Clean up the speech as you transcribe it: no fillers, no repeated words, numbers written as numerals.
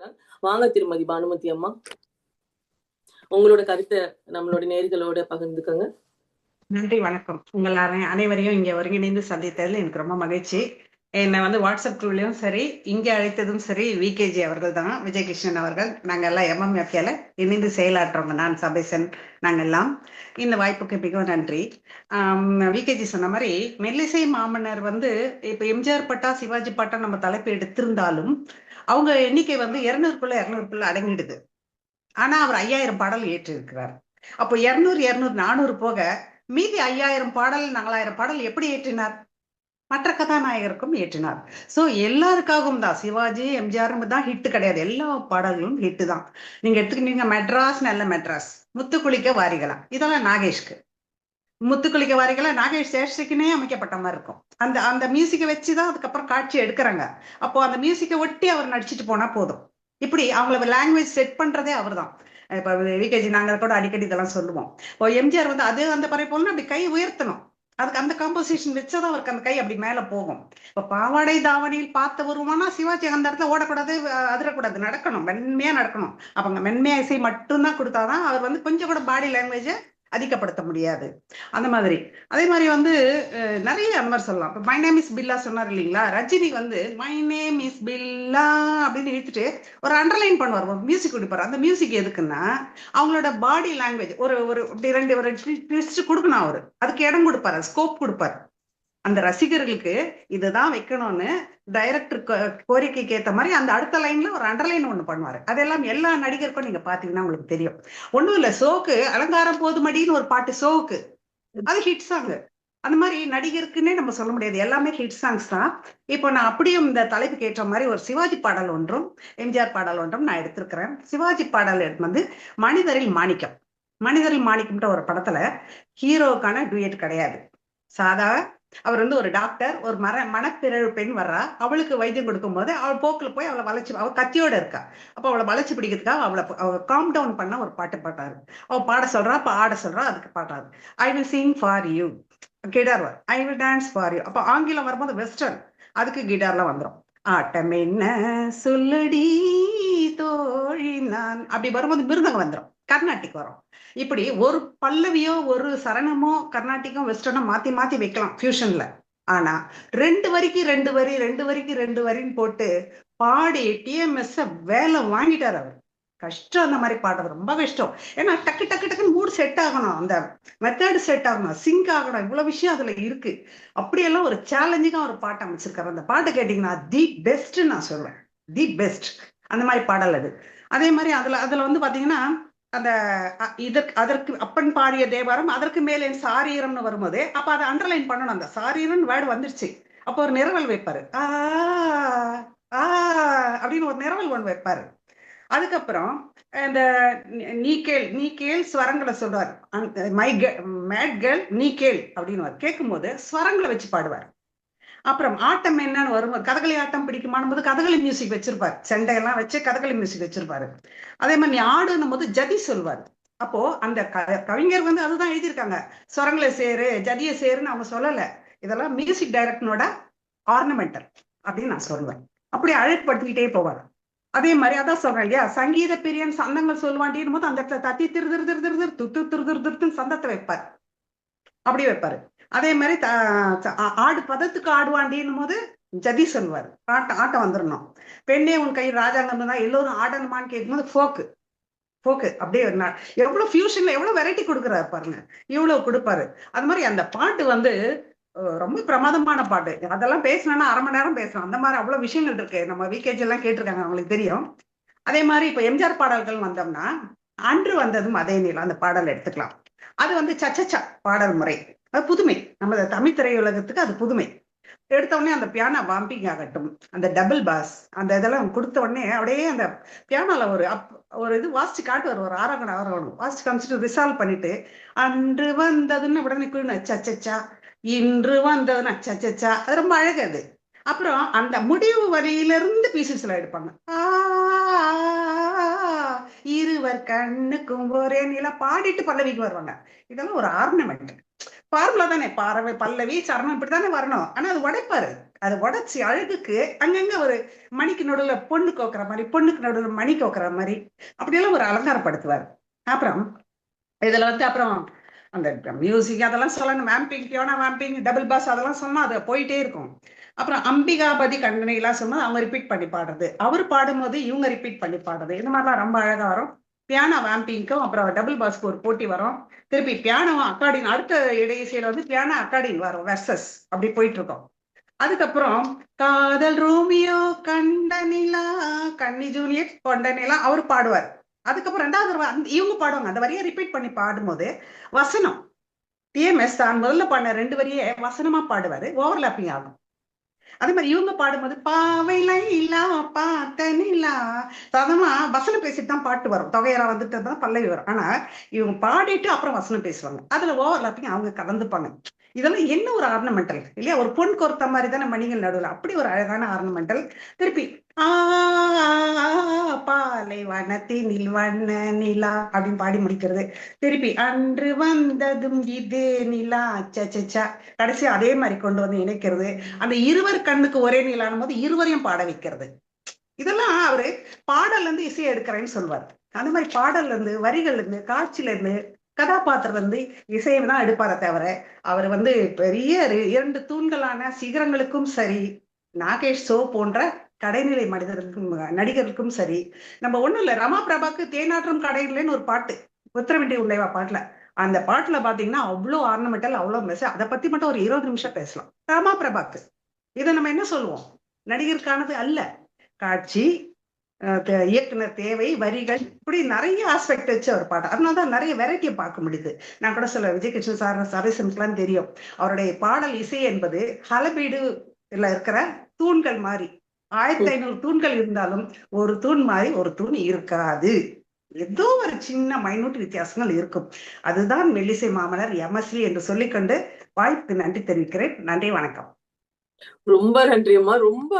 இருக்காங்க. வாங்க திருமதி பானுமதி அம்மா, உங்களோட கருத்தை நம்மளோட நேயர்களோட பகிர்ந்துக்கங்க. நன்றி, வணக்கம். உங்கள் அனைவரையும் இங்க ஒருங்கிணைந்து சந்தித்ததில் எனக்கு ரொம்ப மகிழ்ச்சி. என்னை வந்து வாட்ஸ்அப் குழுலையும் சரி, இங்கே அழைத்ததும் சரி, விகேஜி அவர்கள் தான், விஜயகிருஷ்ணன் அவர்கள். நாங்கள் எல்லாம் எம்எம்எஃப்ல இணைந்து செயலாற்றுறோங்க. நான் சபேசன், நாங்கள் எல்லாம். இந்த வாய்ப்புக்கு மிகவும் நன்றி. விகேஜி சொன்ன மாதிரி மெல்லிசை மாமன்னர் வந்து இப்ப எம்ஜிஆர் பட்டா சிவாஜி பாட்டா நம்ம தலைப்பு எடுத்திருந்தாலும் அவங்க எண்ணிக்கை வந்து 200 அடங்கிடுது. ஆனா அவர் 5000 பாடல் ஏற்றிருக்கிறார். அப்போ 200 400 போக மீதி 5000 பாடல் 4000 பாடல் எப்படி ஏற்றினார்? மற்ற கதாநாயகருக்கும் ஏற்றினார். சோ எல்லாருக்காகவும் தான். சிவாஜி எம்ஜிஆர் தான் ஹிட் கிடையாது, எல்லா பாடல்களும் ஹிட் தான். நீங்க எடுத்துக்கிட்டீங்க மெட்ராஸ், நல்ல மெட்ராஸ், முத்துக்குளிக்க வாரிகளா, இதெல்லாம் நாகேஷ்க்கு. முத்துக்குளிக்க வாரிகளா நாகேஷ் சேஷத்துக்குனே அமைக்கப்பட்ட மாதிரி இருக்கும். அந்த அந்த மியூசிக்கை வச்சுதான் அதுக்கப்புறம் காட்சி எடுக்கிறாங்க. அப்போ அந்த மியூசிக்கை ஒட்டி அவர் நடிச்சுட்டு போனா போதும். இப்படி அவங்கள லாங்குவேஜ் செட் பண்றதே அவர் தான். இப்ப விகேஜி நாங்கள் கூட அடிக்கடி இதெல்லாம் சொல்லுவோம். இப்போ எம்ஜிஆர் வந்து அது அந்த பறை போலன்னா அப்படி கை உயர்த்தணும். அதுக்கு அந்த காம்போசிஷன் வச்சாதான் அவருக்கு அந்த கை அப்படி மேல போகும். இப்ப பாவாடை தாவணியில் பார்த்த வருவானா சிவாஜி அந்த இடத்துல ஓடக்கூடாது, அதிரக்கூடாது, நடக்கணும், மென்மையா நடக்கணும். அப்ப மென்மையா இசை மட்டும்தான் கொடுத்தாதான் அவர் வந்து கொஞ்சம் கூட பாடி லாங்குவேஜை அதிகப்படுத்த முடியாது. அந்த மாதிரி அதே மாதிரி வந்து நிறைய அந்த மாதிரி சொல்லலாம். இப்போ மை நேம் இஸ் பில்லா சொன்னார் இல்லைங்களா, ரஜினி வந்து மை நேம் இஸ் பில்லா அப்படின்னு இழுத்துட்டு ஒரு அண்டர்லைன் பண்ணுவார், ஒரு மியூசிக் கொடுப்பார். அந்த மியூசிக் எதுக்குன்னா அவங்களோட பாடி லாங்குவேஜ் ஒரு ஒரு இப்படி ஒரு ட்விஸ்ட் கொடுக்கணும். அவரு அதுக்கு இடம் கொடுப்பாரு, ஸ்கோப் கொடுப்பாரு. அந்த ரசிகர்களுக்கு இதுதான் வைக்கணும்னு டைரக்டர் கோரிக்கைக்கு ஏற்ற மாதிரி அந்த அடுத்த லைன்ல ஒரு அண்டர்லைன் ஒண்ணு பண்ணுவாரு. அதெல்லாம் எல்லா நடிகருக்கும் நீங்க பாத்தீங்கன்னா உங்களுக்கு தெரியும். ஒண்ணும் இல்ல, சோக்கு அலங்காரம் போதுமடின்னு ஒரு பாட்டு, சோக்கு அது ஹிட் சாங். அந்த மாதிரி நடிகருக்குன்னே நம்ம சொல்ல முடியாது, எல்லாமே ஹிட் சாங்ஸ் தான். இப்போ நான் அப்படியும் இந்த தலைப்புக்கு ஏற்ற மாதிரி ஒரு சிவாஜி பாடல் ஒன்றும் எம்ஜிஆர் பாடல் ஒன்றும் நான் எடுத்திருக்கிறேன். சிவாஜி பாடல் வந்து மனிதரில் மாணிக்கம். மனிதரில் மாணிக்கம்ன்ற ஒரு படத்துல ஹீரோக்கான டூயட் கிடையாது. சாதா அவர் வந்து ஒரு டாக்டர், ஒரு மனப்பிறழ் பெண் வர்றா, அவளுக்கு வைத்தியம் கொடுக்கும் போது அவள் போக்குல போய் அவளை வளைச்சு, அவள் கத்தியோட இருக்கா, அப்ப அவளை வளைச்சு பிடிக்கிறதுக்காக அவளை காம் டவுன் பண்ண ஒரு பாட்டு பாட்டாரு. அவ பாட சொல்றா, அப்ப ஆட சொல்றா, அதுக்கு பாட்டாரு I will sing for you, guitar I will dance for you. அப்ப ஆங்கிலம் வரும்போது வெஸ்டர்ன், அதுக்கு கிடார்லாம் வந்துடும். ஆட்டம் என்ன சொல்லடி தோழி நான், அப்படி வரும்போது மிருதங்கம் வந்துடும், கர்நாடிக் வரும். இப்படி ஒரு பல்லவியோ ஒரு சரணமோ கர்நாடிக்கும் வெஸ்டர்னும் மாத்தி மாத்தி வைக்கலாம் ஃபியூஷன்ல. ஆனா 2 வரின்னு போட்டு பாடி டிஎம்எஸ் வேலை வாங்கிட்டார் அவர். கஷ்டம் அந்த மாதிரி பாடுறது, ரொம்ப கஷ்டம். ஏன்னா டக்கு டக்கு டக்குன்னு மூட் செட் ஆகணும், அந்த மெத்தட் செட் ஆகணும், சிங்க் ஆகணும், இவ்வளவு விஷயம் அதுல இருக்கு. அப்படியெல்லாம் ஒரு சேலஞ்சிங்கா ஒரு பாட்டு அமைச்சிருக்காரு. அந்த பாட்டு கேட்டீங்கன்னா தி பெஸ்ட் நான் சொல்லுவேன், தி பெஸ்ட். அந்த மாதிரி பாடல் அது. அதே மாதிரி அதுல வந்து பாத்தீங்கன்னா அந்த அதற்கு அப்பன் பாடிய தேவாரம், அதற்கு மேலே சாரீரம்னு வரும்போது அப்ப அதை அண்டர்லைன் பண்ணணும். அந்த சாரீரம் வேர்டு வந்துருச்சு, அப்போ ஒரு நிரவல் வைப்பாரு, அப்படின்னு ஒரு நிரவல் ஒன்று வைப்பாரு. அதுக்கப்புறம் இந்த நீ கேள் ஸ்வரங்களை சொல்றாரு. மை மேட் கேர்ள் நீ கேள் அப்படின்னு கேட்கும் போது ஸ்வரங்களை வச்சு பாடுவார். அப்புறம் ஆட்டம் என்னன்னு வரும்போது கதகளி ஆட்டம் பிடிக்குமான் போது கதகளி மியூசிக் வச்சிருப்பாரு, செண்டையெல்லாம் வச்சு கதகளி மியூசிக் வச்சிருப்பாரு. அதே மாதிரி நீ ஆடுன்னும் போது ஜதி சொல்வார். அப்போ அந்த கவிஞர் வந்து அதுதான் எழுதியிருக்காங்க, ஸ்வரங்களை சேரு ஜதிய சேருன்னு அவங்க சொல்லல. இதெல்லாம் மியூசிக் டைரக்டரோட ஆர்னமெண்டல் அப்படின்னு நான் சொல்லுவேன். அப்படி அழகுபடுத்திக்கிட்டே போவார். அதே மாதிரி அதான் சொல்றேன் இல்லையா, சங்கீத பிரியன் சந்தங்கள் சொல்லுவாண்டின் போது அந்த இடத்துல தத்தி திருதுன்னு சந்தத்தை வைப்பார், அப்படி வைப்பாரு. அதே மாதிரி ஆடு பதத்துக்கு ஆடுவாண்டின் போது ஜதி சொல்வார், ஆட்டம் வந்துடணும். பெண்ணே உன் கை ராஜாங்கம் தான் எல்லோரும் ஆடணுமான்னு கேட்கும்போது போக்கு அப்படியே ஒரு நாள் எவ்வளவு ஃபியூஷன்ல எவ்வளவு வெரைட்டி கொடுக்குறாரு பாருங்க, இவ்வளவு கொடுப்பாரு. அது மாதிரி அந்த பாட்டு வந்து ரொம்ப பிரமாதமான பாட்டு. அதெல்லாம் பேசணும்னா 1/2 மணி நேரம் பேசலாம், அந்த மாதிரி அவ்வளவு விஷயங்கள் இருக்கு. நம்ம விகேஜி எல்லாம் கேட்டிருக்காங்க, அவங்களுக்கு தெரியும். அதே மாதிரி இப்ப எம்ஜிஆர் பாடல்கள் வந்தோம்னா அன்று வந்ததும் அதே நீளம் அந்த பாடல் எடுத்துக்கலாம். அது வந்து சச்சச்சா பாடல் முறை, அது புதுமை, நம்ம தமிழ் திரையுலகத்துக்கு அது புதுமை. எடுத்த உடனே அந்த பியானோ வாம்பிங் ஆகட்டும், அந்த டபுள் பாஸ், அந்த இதெல்லாம் கொடுத்த உடனே அப்படியே அந்த பியானோல ஒரு இது வாசிச்சு காட்டுவார், ஒரு ஆரோகணம் வாசிச்சு காமிச்சிட்டு ரிசால்வ் பண்ணிட்டு அன்று வந்ததுன்னு உடனே குழுன சச்சச்சா, இன்று வந்ததுன்னா சச்சச்சா, அது ரொம்ப அழகு அது. அப்புறம் அந்த முடிவு வரியிலிருந்து பீசஸ்ல எடுப்பாங்க, இருவர் கண்ணுக்கும் ஒரே நில பாடிட்டு பல்லவிக்கு வருவாங்க. இதெல்லாம் ஒரு ஆர்னமெண்ட். ஃபார்முலா தானே, பாரவை பல்லவி சரணம் இப்படித்தானே வரணும். ஆனா அது உடைப்பாரு. அது உடைச்சி அழகுக்கு அங்கங்க ஒரு மணிக்கு நடுவுல பொண்ணு கோக்குற மாதிரி, பொண்ணுக்கு நடுவுல மணி கோக்குற மாதிரி அப்படியெல்லாம் ஒரு அலங்காரப்படுத்துவார். அப்புறம் இதுல வந்து அப்புறம் அந்த மியூசிக் அதெல்லாம் சொல்லணும். வேம்பிங், பியோனா வேம்பிங், டபுள் பாஸ் அதெல்லாம் சொன்னா அது போயிட்டே இருக்கும். அப்புறம் அம்பிகாபதி கண்டனை எல்லாம் சொன்னா அவங்க ரிப்பீட் பண்ணி பாடுறது, அவர் பாடும்போது இவங்க ரிப்பீட் பண்ணி பாடுறது, இந்த மாதிரிலாம் ரொம்ப அழகா வரும். பியானோ வேம்பிங்க்கும் அப்புறம் டபுள் பாஸ்க்கு ஒரு போட்டி வரும். திருப்பி பியானோ அக்காடின் அடுத்த இடையிசையில வந்து பியானோ அக்காடின் வரும் வெர்சஸ் அப்படி போயிட்டு இருக்கோம். அதுக்கப்புறம் காதல் ரோமியோ கண்ட நிலா, கன்னி ஜூலியட் கொண்ட நிலா அவர் பாடுவார். அதுக்கப்புறம் ரெண்டாவது தடவை இவங்க பாடுவாங்க. அந்த வரியை ரிப்பீட் பண்ணி பாடும்போது வசனம் டிஎம்எஸ் தான் முதல்ல பாடின 2 வரியே வசனமா பாடுவாரு, ஓவர்லாப்பிங் ஆகும். அதே மாதிரி இவங்க பாடும்போது பாவை லைலா பார்த்த நிலா சாதமா வசனம் பேசிட்டு தான் பாட்டு வரும், தொகையரா வந்துட்டு தான் பல்லவி வரும். ஆனா இவங்க பாடிட்டு அப்புறம் வசனம் பேசுவாங்க, அதுல ஓவர்லாப்பிங் அவங்க கலந்துப்பாங்க. இதெல்லாம் என்ன ஒரு ஆர்னமெண்டல் இல்லையா, ஒரு பொன் கொர்த்த மாதிரி தானே மணிகள் நடுவில், அப்படி ஒரு அழகான ஆர்னமெண்டல். திருப்பி பாலை வனத்தினில் வண்ண நிலா அப்படின்னு பாடி முடிக்கிறது. திருப்பி அன்று வந்ததும் இதே நிலா சச்சா, கடைசி அதே மாதிரி கொண்டு வந்து இணைக்கிறது. அந்த இருவர் கண்ணுக்கு ஒரே நிலானும் போது இருவரையும் பாட வைக்கிறது. இதெல்லாம் அவரு பாடல்ல இருந்து இசையை எடுக்கிறேன்னு சொல்வார். அந்த மாதிரி பாடல்ல இருந்து, வரிகள்ல இருந்து, காட்சியில இருந்து, கதாபாத்திரம் வந்து இசையை தான் எடுப்பார தவிர அவர் வந்து பெரிய 2 தூண்களான சிகரங்களுக்கும் சரி, நாகேஷ் சோ போன்ற கடைநிலை மனிதர்களுக்கும் நடிகர்களுக்கும் சரி, நம்ம ஒண்ணும் இல்ல, ரமா பிரபாக்கு தேனாற்றும் கடைநிலைன்னு ஒரு பாட்டு, உத்தரவின்றி உள்ளேவா பாட்டுல, அந்த பாட்டுல பாத்தீங்கன்னா அவ்வளோ ஆர்னமெண்டல், அவ்வளவு மெசேஜ். அதை பத்தி மட்டும் ஒரு 20 நிமிஷம் பேசலாம். ரமா பிரபாக்கு இதை நம்ம என்ன சொல்லுவோம், நடிகருக்கானது அல்ல, காட்சி, இயக்குனர் தேவை, வரிகள், இப்படி நிறைய ஆஸ்பெக்ட் வச்சு அவர் பாட்டு. அதனாலதான் நிறைய வெரைட்டியை பார்க்க முடியுது. நான் கூட சொல்ல விஜய் கிருஷ்ணன் சார் சரேசனுக்குலாம் தெரியும், அவருடைய பாடல் இசை என்பது ஹலபீடு இருக்கிற தூண்கள் மாதிரி. 1500 தூண்கள் இருந்தாலும் ஒரு தூண் மாதிரி ஒரு தூண் இருக்காது, ஏதோ ஒரு சின்ன மைனூட் வித்தியாசங்கள் இருக்கும். அதுதான் மெல்லிசை மாமலர் எம்எஸ்வி என்று சொல்லிக்கொண்டு வாய்ப்புக்கு நன்றி தெரிவிக்கிறேன். நன்றி, வணக்கம். ரொம்ப நன்றி அம்மா. ரொம்ப